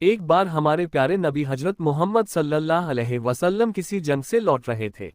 एक बार हमारे प्यारे नबी हजरत मोहम्मद सल्लल्लाहु अलैहि वसल्लम किसी जंग से लौट रहे थे।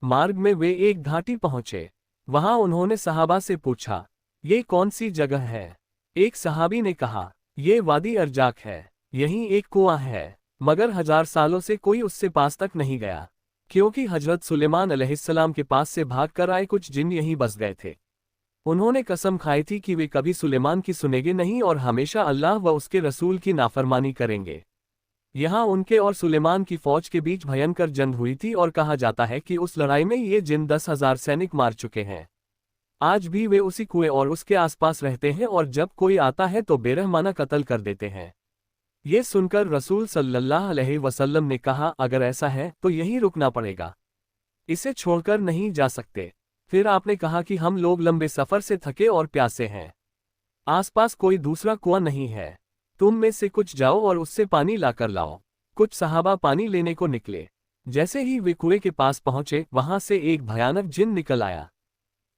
मार्ग में वे एक घाटी पहुंचे। वहां उन्होंने सहाबा से पूछा, ये कौन सी जगह है? एक सहाबी ने कहा, ये वादी अर्जाक है, यहीं एक कुआं है, मगर 1000 सालों से कोई उससे पास तक नहीं गया, क्योंकि हजरत सुलेमान अलैहिस्सलाम के पास से भागकर आए कुछ जिन यहीं बस गए थे। उन्होंने कसम खाई थी कि वे कभी सुलेमान की सुनेंगे नहीं और हमेशा अल्लाह व उसके रसूल की नाफरमानी करेंगे। यहाँ उनके और सुलेमान की फौज के बीच भयंकर जंग हुई थी और कहा जाता है कि उस लड़ाई में ये जिन 10,000 सैनिक मार चुके हैं। आज भी वे उसी कुएं और उसके आसपास रहते हैं और जब कोई आता है तो बेरहमाना कत्ल कर देते हैं। ये सुनकर रसूल सल्लल्लाहु अलैहि वसल्लम ने कहा, अगर ऐसा है तो यहीं रुकना पड़ेगा, इसे छोड़कर नहीं जा सकते। फिर आपने कहा कि हम लोग लंबे सफर से थके और प्यासे हैं, आसपास कोई दूसरा कुआं नहीं है, तुम में से कुछ जाओ और उससे पानी लाकर लाओ। कुछ सहाबा पानी लेने को निकले। जैसे ही वे कुएं के पास पहुंचे, वहां से एक भयानक जिन निकल आया।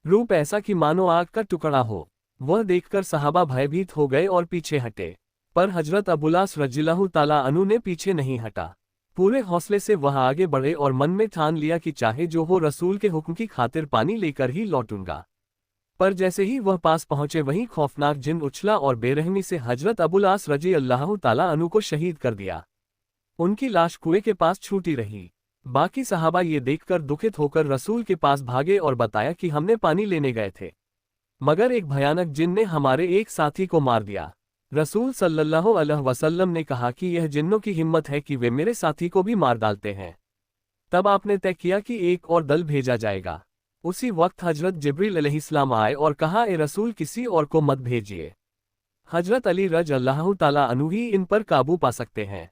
रूप ऐसा कि मानो आग का टुकड़ा हो। वह देखकर सहाबा भयभीत हो गए और पीछे हटे, पर हजरत अबुलास रज़ियल्लाहु ताला अन्हु ने पीछे नहीं हटा। पूरे हौसले से वह आगे बढ़े और मन में ठान लिया कि चाहे जो हो रसूल के हुक्म की खातिर पानी लेकर ही लौटूंगा। पर जैसे ही वह पास पहुंचे, वहीं खौफनाक जिन उछला और बेरहमी से हजरत अबुलास रज़ियल्लाहु ताला अन्हु को शहीद कर दिया। उनकी लाश कुएं के पास छूटी रही। बाकी सहाबा ये देखकर दुखित होकर रसूल के पास भागे और बताया कि हमने पानी लेने गए थे, मगर एक भयानक जिन ने हमारे एक साथी को मार दिया। रसूल सल्लल्लाहु अलैहि वसल्लम ने कहा कि यह जिन्नों की हिम्मत है कि वे मेरे साथी को भी मार डालते हैं। तब आपने तय किया कि एक और दल भेजा जाएगा। उसी वक्त हजरत जिब्रील अलैहिस्सलाम आए और कहा, ए रसूल, किसी और को मत भेजिए, हजरत अली रज़ियल्लाहु ताला अन्हु ही इन पर काबू पा सकते हैं।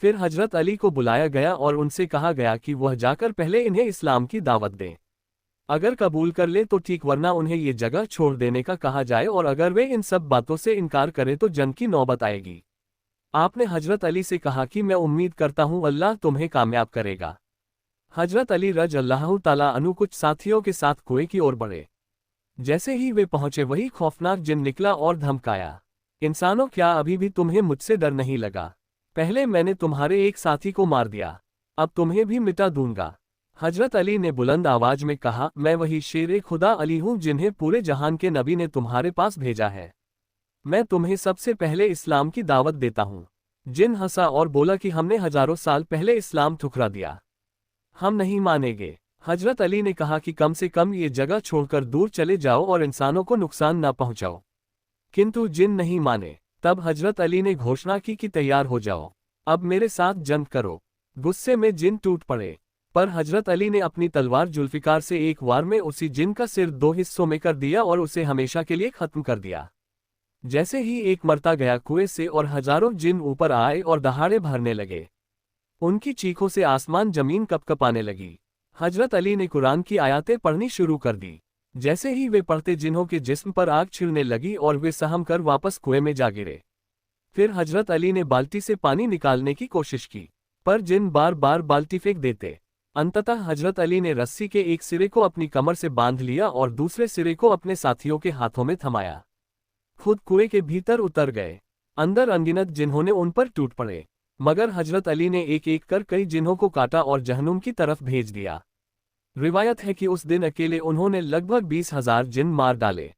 फिर हजरत अली को बुलाया गया और उनसे कहा गया कि वह जाकर पहले इन्हें इस्लाम की दावत दें। अगर कबूल कर ले तो ठीक, वरना उन्हें ये जगह छोड़ देने का कहा जाए, और अगर वे इन सब बातों से इनकार करें तो जंग की नौबत आएगी। आपने हजरत अली से कहा कि मैं उम्मीद करता हूँ अल्लाह तुम्हें कामयाब करेगा। हजरत अली रज़ियल्लाहु ताला अन्हु कुछ साथियों के साथ कुएं की ओर बढ़े। जैसे ही वे पहुंचे, वही खौफनाक जिन निकला और धमकाया, इंसानों, क्या अभी भी तुम्हें मुझसे डर नहीं लगा? पहले मैंने तुम्हारे एक साथी को मार दिया, अब तुम्हें भी मिटा दूंगा। हजरत अली ने बुलंद आवाज में कहा, मैं वही शेर खुदा अली हूं जिन्हें पूरे जहान के नबी ने तुम्हारे पास भेजा है। मैं तुम्हें सबसे पहले इस्लाम की दावत देता हूं। जिन हंसा और बोला कि हमने हजारों साल पहले इस्लाम ठुकरा दिया, हम नहीं मानेंगे। हजरत अली ने कहा कि कम से कम ये जगह छोड़कर दूर चले जाओ और इंसानों को नुकसान ना पहुंचाओ। किंतु जिन नहीं माने। तब हजरत अली ने घोषणा की कि तैयार हो जाओ, अब मेरे साथ जंग करो। गुस्से में जिन टूट पड़े, पर हजरत अली ने अपनी तलवार जुल्फिकार से एक वार में उसी जिन का सिर 2 हिस्सों में कर दिया और उसे हमेशा के लिए खत्म कर दिया। जैसे ही एक मरता गया कुएं से और हजारों जिन ऊपर आए और दहाड़े भरने लगे। उनकी चीखों से आसमान जमीन कपकपाने लगी। हजरत अली ने कुरान की आयतें पढ़नी शुरू कर दी। जैसे ही वे पढ़ते, जिन्हों के जिस्म पर आग छिड़ने लगी और वे सहम कर वापस कुएं में जा गिरे। फिर हजरत अली ने बाल्टी से पानी निकालने की कोशिश की, पर जिन बार बार बाल्टी फेंक देते। अंततः हजरत अली ने रस्सी के एक सिरे को अपनी कमर से बांध लिया और दूसरे सिरे को अपने साथियों के हाथों में थमाया। खुद कुएं के भीतर उतर गए। अंदर अनगिनत जिन्होंने उन पर टूट पड़े, मगर हजरत अली ने एक एक कर कई जिन्हों को काटा और जहन्नुम की तरफ भेज दिया। रिवायत है कि उस दिन अकेले उन्होंने लगभग 20,000 जिन मार डाले।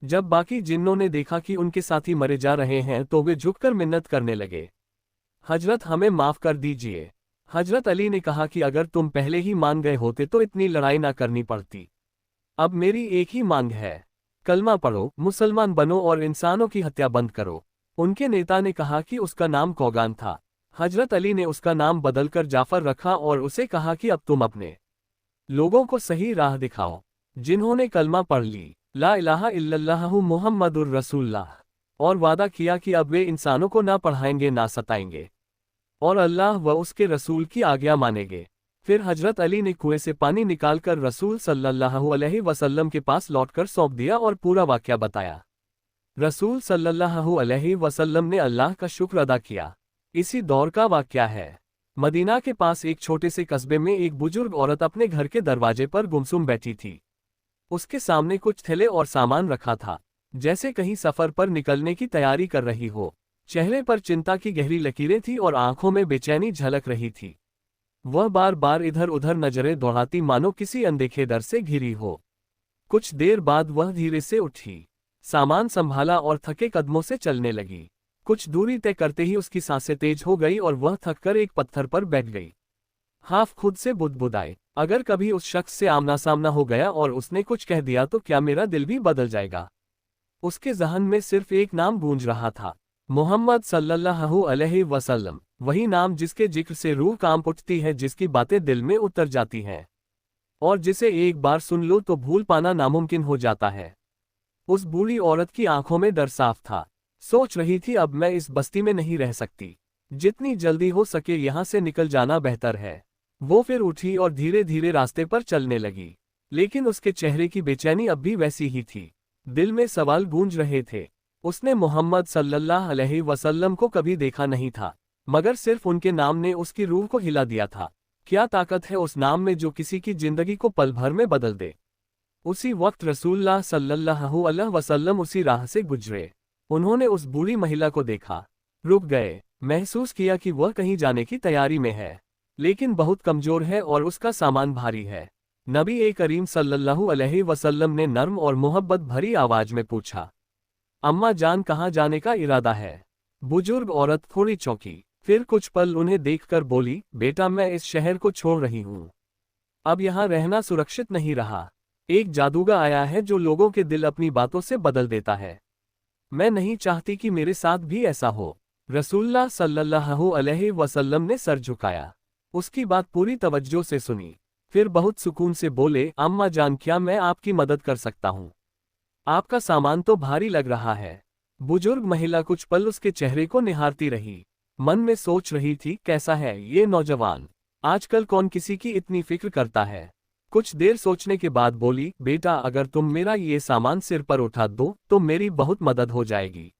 जब बाकी जिन्नों ने देखा कि उनके साथी मरे जा रहे हैं तो वे झुककर मिन्नत करने लगे, हजरत हमें माफ कर दीजिए। हजरत अली ने कहा कि अगर तुम पहले ही मान गए होते तो इतनी लड़ाई ना करनी पड़ती। अब मेरी एक ही मांग है, कलमा पढ़ो, मुसलमान बनो और इंसानों की हत्या बंद करो। उनके नेता ने कहा कि उसका नाम कौगान था। हजरत अली ने उसका नाम बदलकर जाफर रखा और उसे कहा कि अब तुम अपने लोगों को सही राह दिखाओ। जिन्होंने कलमा पढ़ ली, ला इलाहा इल्लल्लाहु मुहम्मदुर रसूलुल्लाह, और वादा किया कि अब वे इंसानों को ना पढ़ाएंगे ना सताएंगे और अल्लाह व उसके रसूल की आज्ञा मानेंगे। फिर हजरत अली ने कुएं से पानी निकालकर रसूल सल्लल्लाहु अलैहि वसल्लम के पास लौटकर सौंप दिया और पूरा वाकया बताया। रसूल सल्लल्लाहु अलैहि वसल्लम ने अल्लाह का शुक्र अदा किया। इसी दौर का वाकया है। मदीना के पास एक छोटे से कस्बे में एक बुजुर्ग औरत अपने घर के दरवाजे पर गुमसुम बैठी थी। उसके सामने कुछ थैले और सामान रखा था, जैसे कहीं सफर पर निकलने की तैयारी कर रही हो। चेहरे पर चिंता की गहरी लकीरें थी और आंखों में बेचैनी झलक रही थी। वह बार बार इधर उधर नजरें दौड़ाती मानो किसी अनदेखे डर से घिरी हो। कुछ देर बाद वह धीरे से उठी, सामान संभाला और थके कदमों से चलने लगी। कुछ दूरी तय करते ही उसकी सांसें तेज हो गई और वह थककर एक पत्थर पर बैठ गई। हाफ खुद से बुदबुदाए, अगर कभी उस शख्स से आमना सामना हो गया और उसने कुछ कह दिया तो क्या मेरा दिल भी बदल जाएगा। उसके जहन में सिर्फ एक नाम गूंज रहा था, मोहम्मद सल्लल्लाहु अलैहि वसल्लम, वही नाम जिसके जिक्र से रूह कांप उठती है, जिसकी बातें दिल में उतर जाती हैं और जिसे एक बार सुन लो तो भूल पाना नामुमकिन हो जाता है। उस बूढ़ी औरत की आंखों में डर साफ था। सोच रही थी अब मैं इस बस्ती में नहीं रह सकती, जितनी जल्दी हो सके यहाँ से निकल जाना बेहतर है। वो फिर उठी और धीरे धीरे रास्ते पर चलने लगी, लेकिन उसके चेहरे की बेचैनी अब भी वैसी ही थी। दिल में सवाल गूंज रहे थे। उसने मोहम्मद सल्लल्लाहु अलैहि वसल्लम को कभी देखा नहीं था, मगर सिर्फ उनके नाम ने उसकी रूह को हिला दिया था। क्या ताकत है उस नाम में जो किसी की जिंदगी को पल भर में बदल दे। उसी वक्त रसूलुल्लाह सल्लल्लाहु अलैहि वसल्लम उसी राह से गुजरे। उन्होंने उस बूढ़ी महिला को देखा, रुक गए। महसूस किया कि वह कहीं जाने की तैयारी में है, लेकिन बहुत कमजोर है और उसका सामान भारी है। नबी करीम सल्लल्लाहु अलैहि वसल्लम ने नर्म और मोहब्बत भरी आवाज में पूछा, अम्मा जान कहाँ जाने का इरादा है। बुजुर्ग औरत थोड़ी चौंकी, फिर कुछ पल उन्हें देखकर बोली, बेटा मैं इस शहर को छोड़ रही हूँ। अब यहाँ रहना सुरक्षित नहीं रहा। एक जादूगर आया है जो लोगों के दिल अपनी बातों से बदल देता है। मैं नहीं चाहती कि मेरे साथ भी ऐसा हो। रसूलुल्लाह सल्लल्लाहु अलैहि वसल्लम ने सर झुकाया, उसकी बात पूरी तवज्जो से सुनी, फिर बहुत सुकून से बोले, अम्मा जान क्या मैं आपकी मदद कर सकता हूँ? आपका सामान तो भारी लग रहा है। बुजुर्ग महिला कुछ पल उसके चेहरे को निहारती रही, मन में सोच रही थी कैसा है ये नौजवान, आजकल कौन किसी की इतनी फिक्र करता है। कुछ देर सोचने के बाद बोली, बेटा अगर तुम मेरा ये सामान सिर पर उठा दो तो मेरी बहुत मदद हो जाएगी।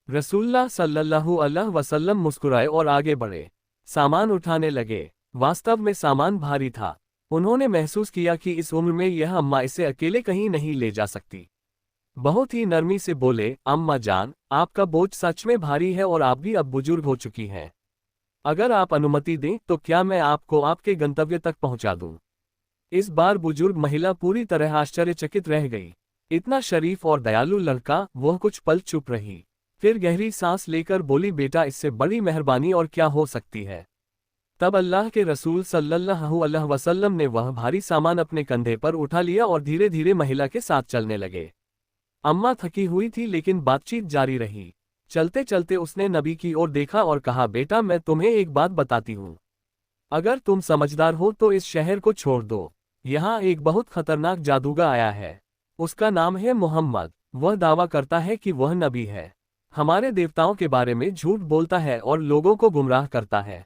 रसूलुल्लाह सल्लल्लाहु अलैहि वसल्लम मुस्कुराए और आगे बढ़े, सामान उठाने लगे। वास्तव में सामान भारी था। उन्होंने महसूस किया कि इस उम्र में यह अम्मा इसे अकेले कहीं नहीं ले जा सकती। बहुत ही नरमी से बोले, अम्मा जान आपका बोझ सच में भारी है और आप भी अब बुजुर्ग हो चुकी हैं। अगर आप अनुमति दें तो क्या मैं आपको आपके गंतव्य तक पहुंचा दूं? इस बार बुजुर्ग महिला पूरी तरह आश्चर्यचकित रह गई। इतना शरीफ और दयालु लड़का। वह कुछ पल चुप रही, फिर गहरी सांस लेकर बोली, बेटा इससे बड़ी मेहरबानी और क्या हो सकती है। तब अल्लाह के रसूल सल्लल्लाहु अलैहि वसल्लम ने वह भारी सामान अपने कंधे पर उठा लिया और धीरे धीरे महिला के साथ चलने लगे। अम्मा थकी हुई थी लेकिन बातचीत जारी रही। चलते चलते उसने नबी की ओर देखा और कहा, बेटा मैं तुम्हें एक बात बताती हूँ, अगर तुम समझदार हो तो इस शहर को छोड़ दो। यहाँ एक बहुत खतरनाक जादूगर आया है, उसका नाम है मोहम्मद। वह दावा करता है कि वह नबी है, हमारे देवताओं के बारे में झूठ बोलता है और लोगों को गुमराह करता है।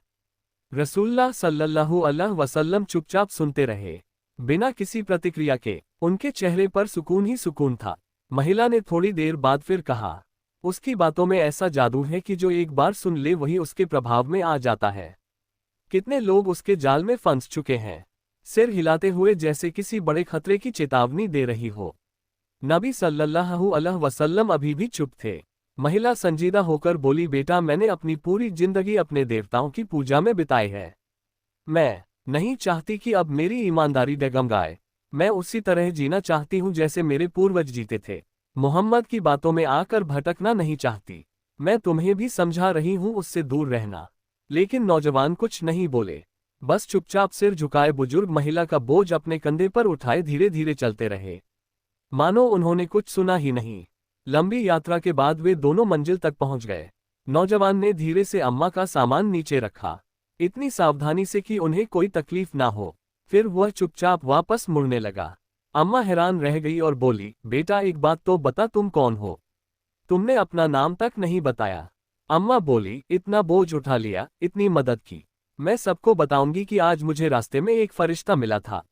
रसूलुल्लाह सल्लल्लाहु अलैहि वसल्लम चुपचाप सुनते रहे, बिना किसी प्रतिक्रिया के। उनके चेहरे पर सुकून ही सुकून था। महिला ने थोड़ी देर बाद फिर कहा, उसकी बातों में ऐसा जादू है कि जो एक बार सुन ले वही उसके प्रभाव में आ जाता है। कितने लोग उसके जाल में फंस चुके हैं। सिर हिलाते हुए जैसे किसी बड़े खतरे की चेतावनी दे रही हो। नबी सल्लल्लाहु अलैहि वसल्लम अभी भी चुप थे। महिला संजीदा होकर बोली, बेटा मैंने अपनी पूरी जिंदगी अपने देवताओं की पूजा में बिताई है। मैं नहीं चाहती कि अब मेरी ईमानदारी डगमगाए। मैं उसी तरह जीना चाहती हूँ जैसे मेरे पूर्वज जीते थे। मोहम्मद की बातों में आकर भटकना नहीं चाहती। मैं तुम्हें भी समझा रही हूँ उससे दूर रहना। लेकिन नौजवान कुछ नहीं बोले, बस चुपचाप सिर झुकाए बुजुर्ग महिला का बोझ अपने कंधे पर उठाए धीरे धीरे चलते रहे, मानो उन्होंने कुछ सुना ही नहीं। लंबी यात्रा के बाद वे दोनों मंजिल तक पहुंच गए। नौजवान ने धीरे से अम्मा का सामान नीचे रखा, इतनी सावधानी से कि उन्हें कोई तकलीफ ना हो। फिर वह चुपचाप वापस मुड़ने लगा। अम्मा हैरान रह गई और बोली, बेटा एक बात तो बता, तुम कौन हो? तुमने अपना नाम तक नहीं बताया। अम्मा बोली, इतना बोझ उठा लिया, इतनी मदद की, मैं सबको बताऊंगी कि आज मुझे रास्ते में एक फरिश्ता मिला था।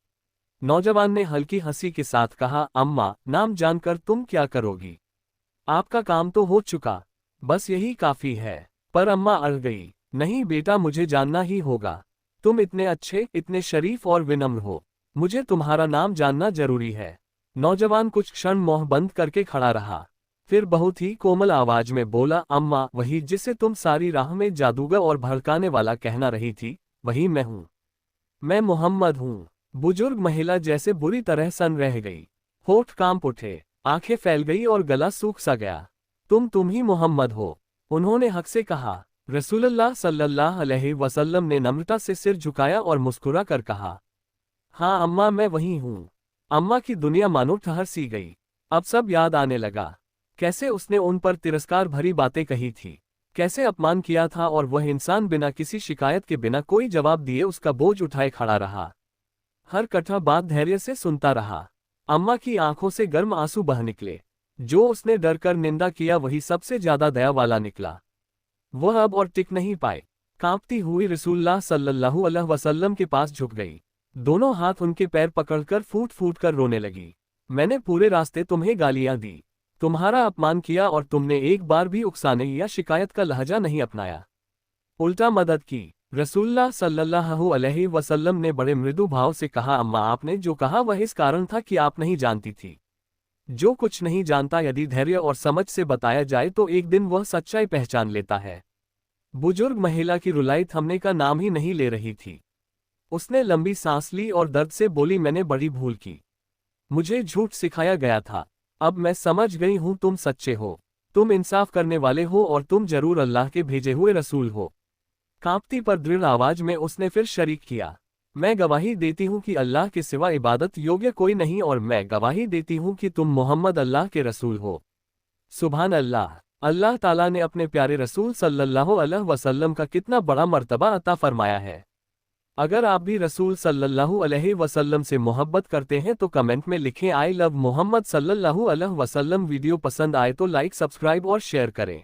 नौजवान ने हल्की हंसी के साथ कहा, अम्मा नाम जानकर तुम क्या करोगी? आपका काम तो हो चुका, बस यही काफी है। पर अम्मा अड़ गई, नहीं बेटा मुझे जानना ही होगा। तुम इतने अच्छे, इतने शरीफ और विनम्र हो, मुझे तुम्हारा नाम जानना जरूरी है। नौजवान कुछ क्षण मोह बंद करके खड़ा रहा। फिर बहुत ही कोमल आवाज में बोला, अम्मा, वही जिसे तुम सारी राह में जादूगर और भड़काने वाला कहना रही थी, वही मैं हूँ। मैं मोहम्मद हूँ। बुजुर्ग महिला जैसे बुरी तरह सन रह गई। होठ कांप उठे, आंखें फैल गई और गला सूख सा गया। तुम ही मोहम्मद हो, उन्होंने हक से कहा। रसूलुल्लाह सल्लल्लाहु अलैहि वसल्लम ने नम्रता से सिर झुकाया और मुस्कुरा कर कहा, हाँ अम्मा, मैं वही हूँ। अम्मा की दुनिया मानो ठहर सी गई। अब सब याद आने लगा। कैसे उसने उन पर तिरस्कार भरी बातें कही थी, कैसे अपमान किया था, और वह इंसान बिना किसी शिकायत के, बिना कोई जवाब दिए उसका बोझ उठाए खड़ा रहा। हर कठा बात धैर्य से सुनता रहा। अम्मा की आंखों से गर्म आंसू बह निकले। जो उसने डर कर निंदा किया वही सबसे ज्यादा दया वाला निकला। वह अब और टिक नहीं पाए। कांपती हुई रसूलुल्लाह सल्लल्लाहु अलैहि वसल्लम के पास झुक गई। दोनों हाथ उनके पैर पकड़कर फूट फूट कर रोने लगी। मैंने पूरे रास्ते तुम्हें गालियां दी, तुम्हारा अपमान किया, और तुमने एक बार भी उकसाने या शिकायत का लहजा नहीं अपनाया, उल्टा मदद की। रसूलुल्लाह सल्लल्लाहु अलैहि वसल्लम ने बड़े मृदु भाव से कहा, अम्मा, आपने जो कहा वह इस कारण था कि आप नहीं जानती थी। जो कुछ नहीं जानता यदि धैर्य और समझ से बताया जाए तो एक दिन वह सच्चाई पहचान लेता है। बुजुर्ग महिला की रुलाई थमने का नाम ही नहीं ले रही थी। उसने लंबी सांस ली और दर्द से बोली, मैंने बड़ी भूल की। मुझे झूठ सिखाया गया था। अब मैं समझ गई हूं, तुम सच्चे हो, तुम इंसाफ करने वाले हो, और तुम जरूर अल्लाह के भेजे हुए रसूल हो। कांपती पर दृढ़ आवाज में उसने फिर शरीक किया, मैं गवाही देती हूँ कि अल्लाह के सिवा इबादत योग्य कोई नहीं, और मैं गवाही देती हूँ कि तुम मोहम्मद अल्लाह के रसूल हो। सुभान अल्लाह। अल्लाह ताला ने अपने प्यारे रसूल सल्लल्लाहु अलैहि वसल्लम का कितना बड़ा मर्तबा अता फरमाया है। अगर आप भी रसूल सल्लल्लाहु अलैहि वसल्लम से मोहब्बत करते हैं तो कमेंट में लिखें, आई लव मोहम्मद सल्लल्लाहु अलैहि वसल्लम। वीडियो पसंद आए तो लाइक, सब्सक्राइब और शेयर करें।